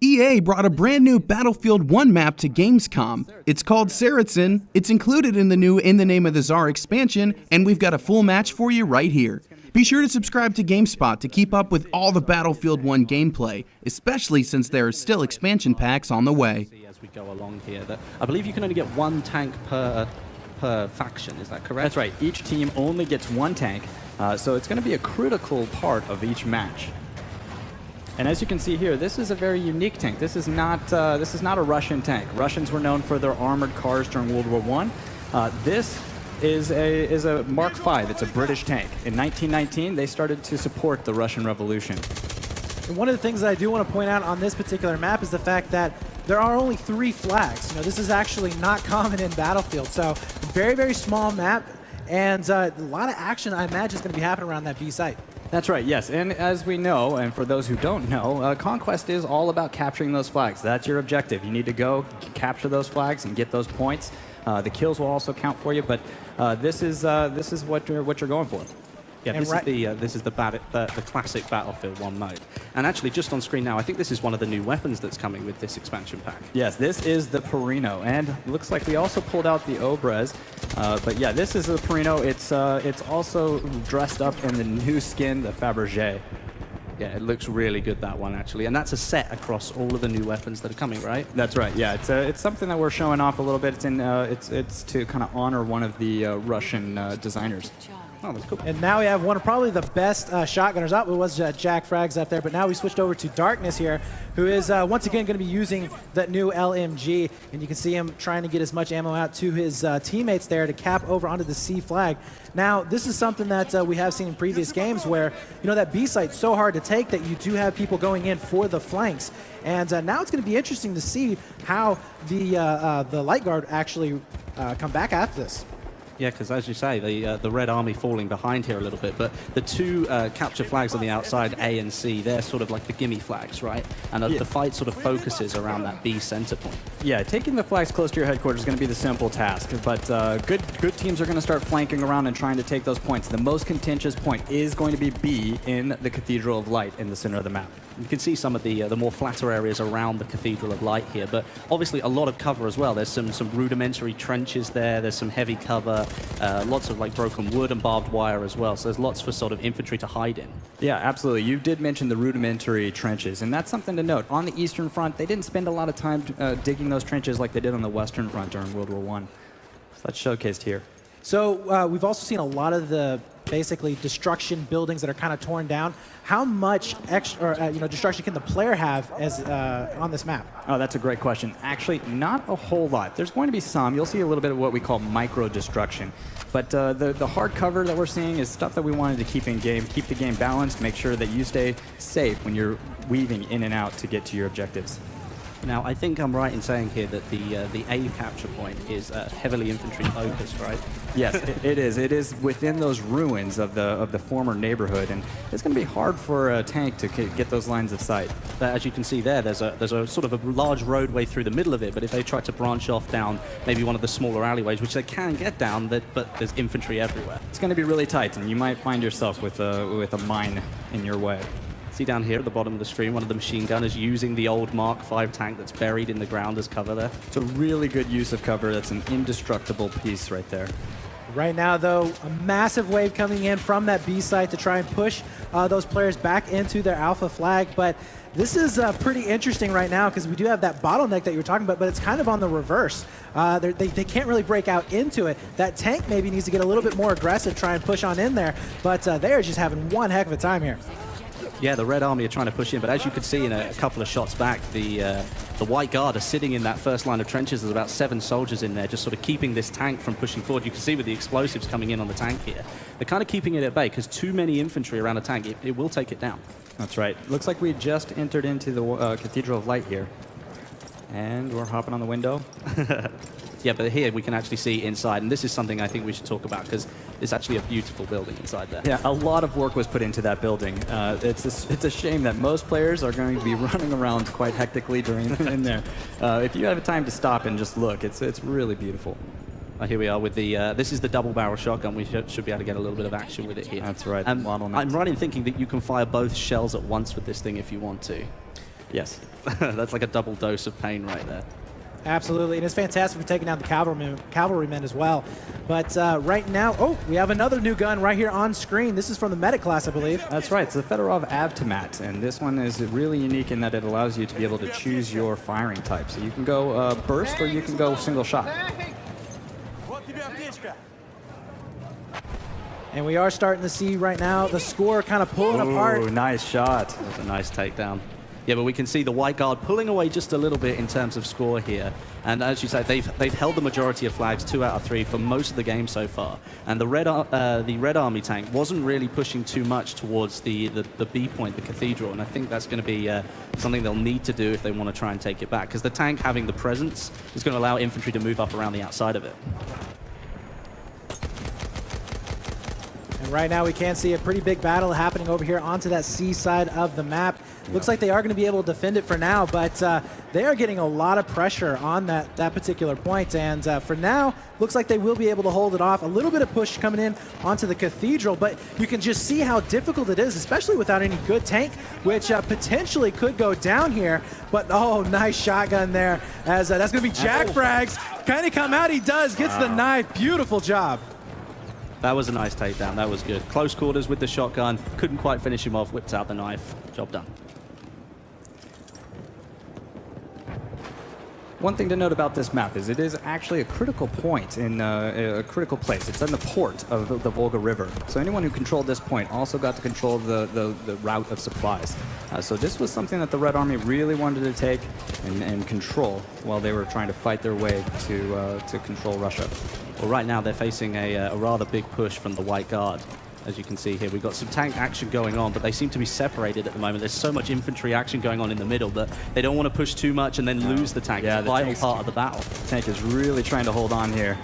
EA brought a brand new Battlefield 1 map to Gamescom. It's called Tsaritsyn, it's included in the new In the Name of the Tsar expansion, and we've got a full match for you right here. Be sure to subscribe to GameSpot to keep up with all the Battlefield 1 gameplay, especially since there are still expansion packs on the way. As we go along here, I believe you can only get one tank per faction, is that correct? That's right, each team only gets one tank, so it's going to be a critical part of each match. And as you can see here, this is a very unique tank. This is not a Russian tank. Russians were known for their armored cars during World War I. This is a Mark V. It's a British tank. In 1919, they started to support the Russian Revolution. And one of the things that I do want to point out on this particular map is the fact that there are only 3 flags. You know, this is actually not common in Battlefield. So very, very small map, and a lot of action I imagine is going to be happening around that B site. That's right, yes. And as we know, and for those who don't know, Conquest is all about capturing those flags. That's your objective. You need to go capture those flags and get those points. The kills will also count for you, but this is what you're going for. Yeah, this is the classic Battlefield 1 mode. And actually, just on screen now, I think this is one of the new weapons that's coming with this expansion pack. Yes, this is the Perino, and looks like we also pulled out the Obrez. But yeah, this is the Perino. It's also dressed up in the new skin, the Fabergé. Yeah, it looks really good, that one, actually. And that's a set across all of the new weapons that are coming, right? That's right, yeah. It's something that we're showing off a little bit. It's to kind of honor one of the Russian designers. Oh, that's cool. And now we have one of probably the best shotgunners up. It was Jack Frags up there, but now we switched over to Darkness here, who is once again going to be using that new LMG. And you can see him trying to get as much ammo out to his teammates there to cap over onto the C flag. Now, this is something that we have seen in previous games where, you know, that B site's so hard to take that you do have people going in for the flanks. And now it's going to be interesting to see how the Light Guard actually come back after this. Yeah, because as you say, the Red Army falling behind here a little bit, but the 2 capture flags on the outside, A and C, they're sort of like the gimme flags, right? And the fight sort of focuses around that B center point. Yeah, taking the flags close to your headquarters is going to be the simple task, but good teams are going to start flanking around and trying to take those points. The most contentious point is going to be B in the Cathedral of Light in the center of the map. You can see some of the more flatter areas around the Cathedral of Light here, but obviously a lot of cover as well. There's some rudimentary trenches there. There's some heavy cover, lots of like broken wood and barbed wire as well. So there's lots for sort of infantry to hide in. Yeah, absolutely. You did mention the rudimentary trenches, and that's something to note. On the Eastern Front, they didn't spend a lot of time digging those trenches like they did on the Western Front during World War I. So that's showcased here. So we've also seen a lot of the basically destruction buildings that are kind of torn down. How much extra, destruction can the player have as on this map? Oh, that's a great question. Actually, not a whole lot. There's going to be some. You'll see a little bit of what we call micro destruction. But the hard cover that we're seeing is stuff that we wanted to keep in game, keep the game balanced, make sure that you stay safe when you're weaving in and out to get to your objectives. Now, I think I'm right in saying here that the A capture point is heavily infantry focused, right? Yes, it is. It is within those ruins of the former neighborhood, and it's going to be hard for a tank to get those lines of sight. But as you can see there, there's a sort of a large roadway through the middle of it, but if they try to branch off down maybe one of the smaller alleyways, which they can get down, but there's infantry everywhere. It's going to be really tight, and you might find yourself with a mine in your way. See down here at the bottom of the screen, one of the machine gunners using the old Mark V tank that's buried in the ground as cover there. It's a really good use of cover. That's an indestructible piece right there. Right now, though, a massive wave coming in from that B site to try and push those players back into their alpha flag. But this is pretty interesting right now because we do have that bottleneck that you were talking about, but it's kind of on the reverse. They can't really break out into it. That tank maybe needs to get a little bit more aggressive, try and push on in there, but they are just having one heck of a time here. Yeah, the Red Army are trying to push in, but as you could see in a couple of shots back, the White Guard are sitting in that first line of trenches. There's about 7 soldiers in there just sort of keeping this tank from pushing forward. You can see with the explosives coming in on the tank here. They're kind of keeping it at bay because too many infantry around a tank, it will take it down. That's right. Looks like we just entered into the Cathedral of Light here. And we're hopping on the window. Yeah, but here we can actually see inside, and this is something I think we should talk about because it's actually a beautiful building inside there. Yeah, a lot of work was put into that building. It's a shame that most players are going to be running around quite hectically in there. If you have time to stop and just look, it's really beautiful. Here we are with the, this is the double barrel shotgun. We should be able to get a little bit of action with it here. That's right. I'm right in thinking that you can fire both shells at once with this thing if you want to. Yes. That's like a double dose of pain right there. Absolutely, and it's fantastic for taking down the cavalrymen as well. But right now, oh, we have another new gun right here on screen. This is from the medic class, I believe. That's right. It's the Fedorov Avtomat, and this one is really unique in that it allows you to be able to choose your firing type. So you can go burst or you can go single shot. And we are starting to see right now the score kind of pulling apart. Ooh, nice shot. That was a nice takedown. Yeah, but we can see the White Guard pulling away just a little bit in terms of score here. And as you say, they've held the majority of flags, 2 out of 3 for most of the game so far. And the Red Army tank wasn't really pushing too much towards the B point, the Cathedral. And I think that's going to be something they'll need to do if they want to try and take it back. Because the tank having the presence is going to allow infantry to move up around the outside of it. And right now we can see a pretty big battle happening over here onto that C side of the map. Looks like they are going to be able to defend it for now, but they are getting a lot of pressure on that particular point. And for now, looks like they will be able to hold it off. A little bit of push coming in onto the Cathedral, but you can just see how difficult it is, especially without any good tank, which potentially could go down here. But, oh, nice shotgun there. As that's going to be Jack Frags. Kind of come out. He does. Gets the knife. Beautiful job. That was a nice takedown. That was good. Close quarters with the shotgun. Couldn't quite finish him off. Whipped out the knife. Job done. One thing to note about this map is it is actually a critical point in a critical place. It's in the port of the Volga River. So anyone who controlled this point also got to control the route of supplies. So this was something that the Red Army really wanted to take and control while they were trying to fight their way to control Russia. Well, right now they're facing a rather big push from the White Guard. As you can see here, we've got some tank action going on, but they seem to be separated at the moment. There's so much infantry action going on in the middle that they don't want to push too much and then lose the tank. Yeah, it's a vital part of the battle. The tank is really trying to hold on here.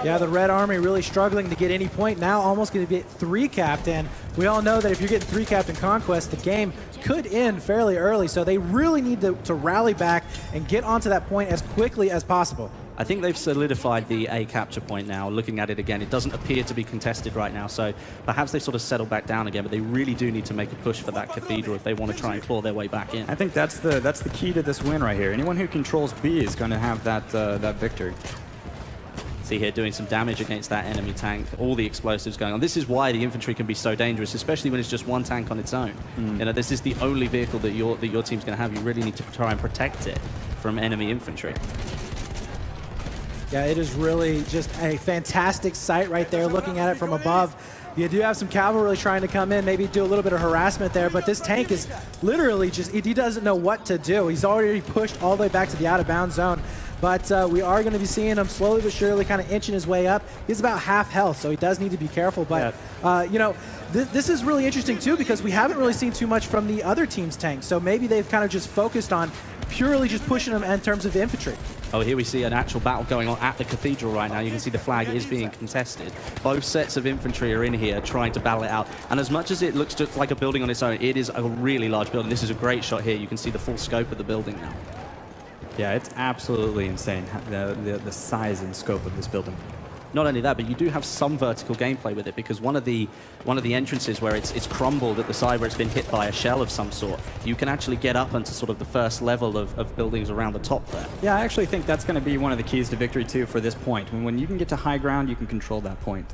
Yeah, the Red Army really struggling to get any point. Now almost going to get 3-capped, and we all know that if you're getting 3-capped in Conquest, the game could end fairly early. So they really need to rally back and get onto that point as quickly as possible. I think they've solidified the A capture point now. Looking at it again, it doesn't appear to be contested right now, so perhaps they sort of settle back down again, but they really do need to make a push for that Cathedral if they want to try and claw their way back in. I think that's the key to this win right here. Anyone who controls B is going to have that victory. See here, doing some damage against that enemy tank. All the explosives going on. This is why the infantry can be so dangerous, especially when it's just one tank on its own. You know, this is the only vehicle that your team's going to have. You really need to try and protect it from enemy infantry. Yeah, it is really just a fantastic sight right there, looking at it from above. You do have some cavalry trying to come in, maybe do a little bit of harassment there, but this tank is literally just, he doesn't know what to do. He's already pushed all the way back to the out-of-bounds zone. But we are going to be seeing him slowly but surely kind of inching his way up. He's about half health, so he does need to be careful. But, you know, this is really interesting, too, because we haven't really seen too much from the other team's tanks. So maybe they've kind of just focused on purely just pushing them in terms of infantry. Oh, here we see an actual battle going on at the Cathedral right now. You can see the flag is being contested. Both sets of infantry are in here trying to battle it out. And as much as it looks just like a building on its own, it is a really large building. This is a great shot here. You can see the full scope of the building now. Yeah, it's absolutely insane, the size and scope of this building. Not only that, but you do have some vertical gameplay with it, because one of the entrances where it's crumbled at the side, where it's been hit by a shell of some sort, you can actually get up onto sort of the first level of buildings around the top there. Yeah, I actually think that's going to be one of the keys to victory too for this point. When you can get to high ground, you can control that point.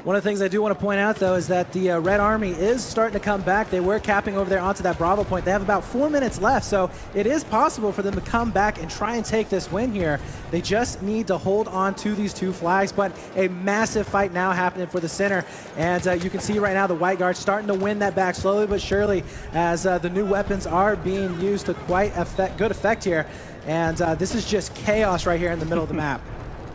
One of the things I do want to point out, though, is that the Red Army is starting to come back. They were capping over there onto that Bravo point. They have about 4 minutes left, so it is possible for them to come back and try and take this win here. They just need to hold on to these 2 flags, but a massive fight now happening for the center. And you can see right now the White Guard starting to win that back slowly but surely, as the new weapons are being used to quite good effect here. And this is just chaos right here in the middle of the map.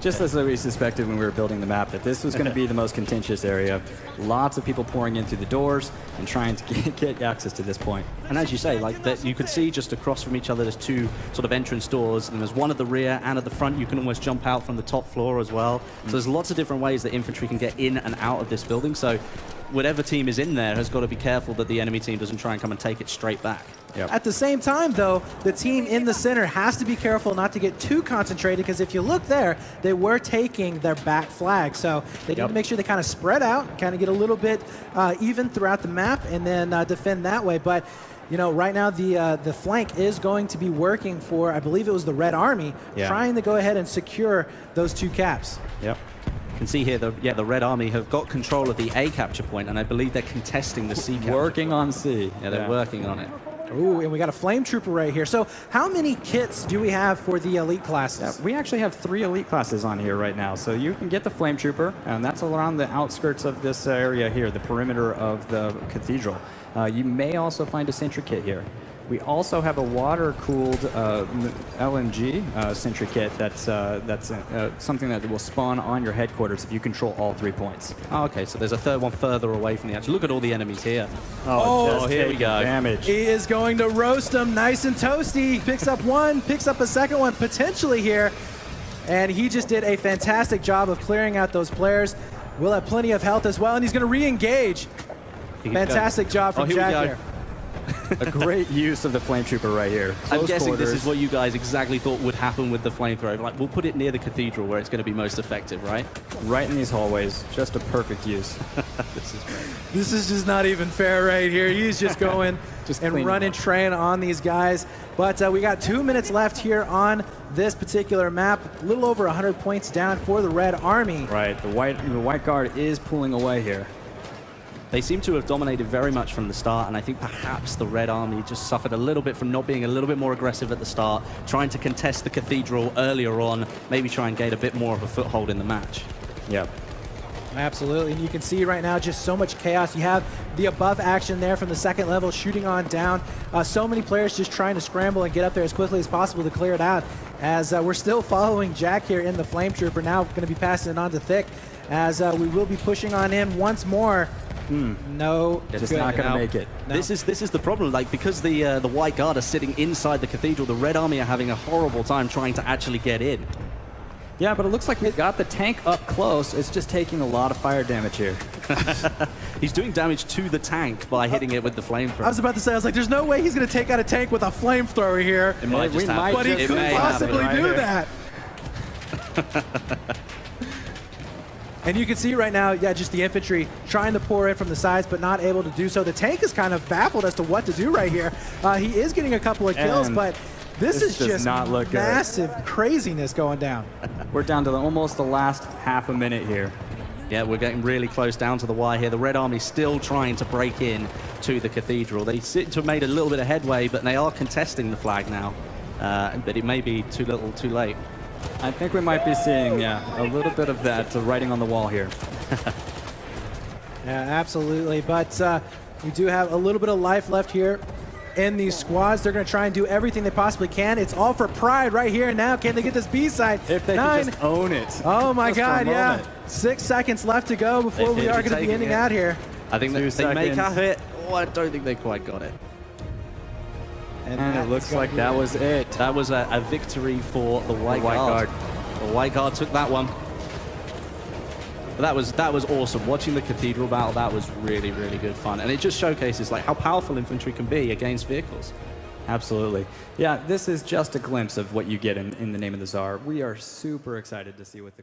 Just as we suspected when we were building the map, that this was going to be the most contentious area. Lots of people pouring in through the doors and trying to get access to this point. And as you say, like that, you could see just across from each other, there's 2 sort of entrance doors, and there's one at the rear and at the front. You can almost jump out from the top floor as well. So there's lots of different ways that infantry can get in and out of this building. So whatever team is in there has got to be careful that the enemy team doesn't try and come and take it straight back. Yep. At the same time, though, the team in the center has to be careful not to get too concentrated, because if you look there, they were taking their back flag. So they need to make sure they kind of spread out, kind of get a little bit even throughout the map, and then defend that way. But you know, right now the flank is going to be working for, I believe it was the Red Army, trying to go ahead and secure those 2 caps. Yep. You can see here, the Red Army have got control of the A capture point, and I believe they're contesting the C capture Working point. on C. Yeah, they're working on it. Ooh, and we got a Flame Trooper right here. So how many kits do we have for the elite classes? Yeah, we actually have 3 elite classes on here right now. So you can get the Flame Trooper, and that's around the outskirts of this area here, the perimeter of the cathedral. You may also find a sentry kit here. We also have a water-cooled LMG sentry kit that's something that will spawn on your headquarters if you control all 3 points. Oh, okay, so there's a third one further away from the action. Look at all the enemies here. Oh, here we go. Damage. He is going to roast them nice and toasty. Picks up one, picks up a second one potentially here. And he just did a fantastic job of clearing out those players. Will have plenty of health as well, and he's going to re-engage. Fantastic job from Jack here. A great use of the Flame Trooper right here. I'm guessing this is what you guys exactly thought would happen with the flamethrower. Like, we'll put it near the cathedral where it's going to be most effective, right? Right in these hallways. Just a perfect use. This is great. This is just not even fair right here. He's just going Just and cleaning running up. train on these guys. But we got 2 minutes left here on this particular map. A little over 100 points down for the Red Army. Right. The white guard is pulling away here. They seem to have dominated very much from the start, and I think perhaps the Red Army just suffered a little bit from not being a little bit more aggressive at the start, trying to contest the cathedral earlier on, maybe try and gain a bit more of a foothold in the match. Yep. Absolutely, and you can see right now just so much chaos. You have the above action there from the second level shooting on down. So many players just trying to scramble and get up there as quickly as possible to clear it out. As we're still following Jack here in the Flame Trooper, now going to be passing it on to Thick, as we will be pushing on him once more. No, Just good. not going to make it. No. This is the problem. Like, because the White Guard are sitting inside the cathedral, the Red Army are having a horrible time trying to actually get in. Yeah, but it looks like we've got the tank up close. It's just taking a lot of fire damage here. He's doing damage to the tank by hitting it with the I flamethrower. was about to say, I was like, there's no way he's going to take out a tank with a flamethrower here. It might just we happen. might But he It could may possibly happen. do right that. And you can see right now, yeah, just the infantry trying to pour in from the sides, but not able to do so. The tank is kind of baffled as to what to do right here. He is getting a couple of kills, And but this is does just not look good. massive craziness going down. We're down to almost the last half a minute here. Yeah, we're getting really close down to the wire here. The Red Army still trying to break in to the cathedral. They seem to have made a little bit of headway, but they are contesting the flag now. But it may be too little, too late. I think we might be seeing, a little bit of that writing on the wall here. Yeah, absolutely. But we do have a little bit of life left here in these squads. They're going to try and do everything they possibly can. It's all for pride right here and now. Can they get this B-side? If they Nine. can just own it. Oh my Just for a God, yeah. moment. 6 seconds left to go before we are going to be ending out here. I think that 2 they may seconds. have it. Oh, I don't think they quite got it. And that it looks is gonna like be that it. was it. That was a victory for the White Guard. The White Guard took that one. But that was awesome. Watching the cathedral battle, that was really, really good fun. And it just showcases like how powerful infantry can be against vehicles. Absolutely. Yeah, this is just a glimpse of what you get in the name of the Tsar. We are super excited to see what the